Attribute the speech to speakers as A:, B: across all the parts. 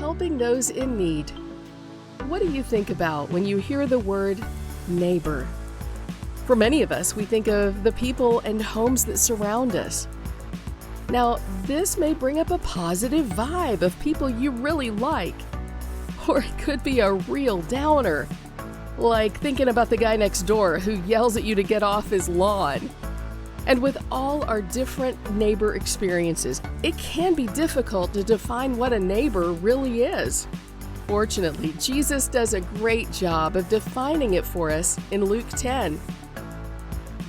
A: helping those in need. What do you think about when you hear the word neighbor? For many of us, we think of the people and homes that surround us. Now, this may bring up a positive vibe of people you really like, or it could be a real downer, like thinking about the guy next door who yells at you to get off his lawn. And with all our different neighbor experiences, it can be difficult to define what a neighbor really is. Fortunately, Jesus does a great job of defining it for us in Luke 10.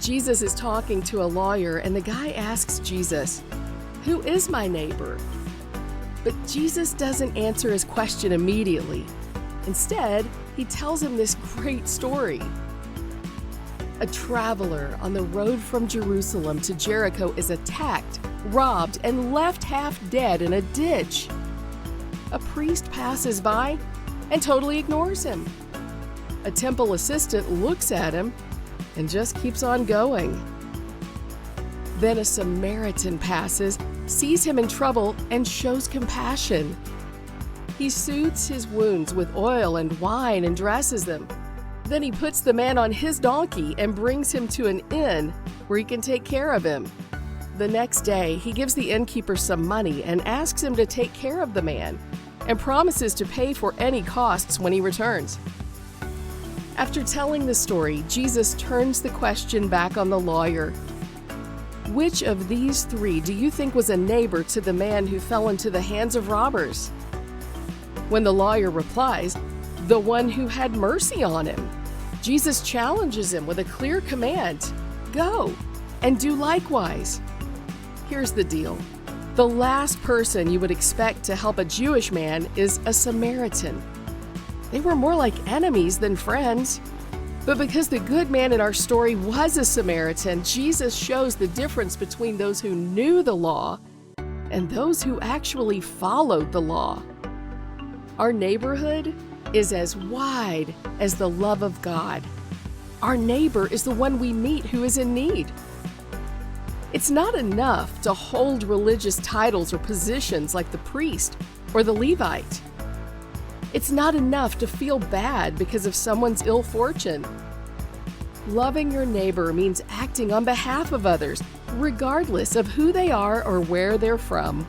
A: Jesus is talking to a lawyer, and the guy asks Jesus, "Who is my neighbor?" But Jesus doesn't answer his question immediately. Instead, he tells him this great story. A traveler on the road from Jerusalem to Jericho is attacked, robbed, and left half dead in a ditch. A priest passes by and totally ignores him. A temple assistant looks at him and just keeps on going. Then a Samaritan passes, sees him in trouble, and shows compassion. He soothes his wounds with oil and wine and dresses them. Then he puts the man on his donkey and brings him to an inn where he can take care of him. The next day, he gives the innkeeper some money and asks him to take care of the man, and promises to pay for any costs when he returns. After telling the story, Jesus turns the question back on the lawyer. Which of these three do you think was a neighbor to the man who fell into the hands of robbers? When the lawyer replies, "The one who had mercy on him," Jesus challenges him with a clear command: "Go and do likewise." Here's the deal. The last person you would expect to help a Jewish man is a Samaritan. They were more like enemies than friends. But because the good man in our story was a Samaritan, Jesus shows the difference between those who knew the law and those who actually followed the law. Our neighborhood is as wide as the love of God. Our neighbor is the one we meet who is in need. It's not enough to hold religious titles or positions like the priest or the Levite. It's not enough to feel bad because of someone's ill fortune. Loving your neighbor means acting on behalf of others, regardless of who they are or where they're from.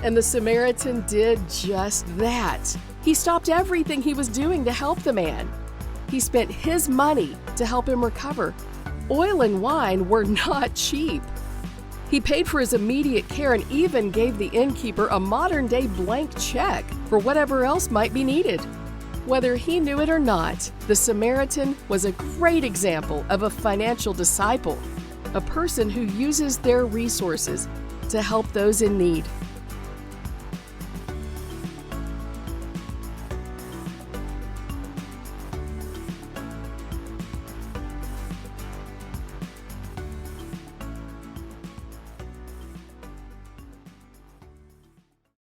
A: And the Samaritan did just that. He stopped everything he was doing to help the man. He spent his money to help him recover. Oil and wine were not cheap. He paid for his immediate care and even gave the innkeeper a modern-day blank check for whatever else might be needed. Whether he knew it or not, the Samaritan was a great example of a financial disciple, a person who uses their resources to help those in need.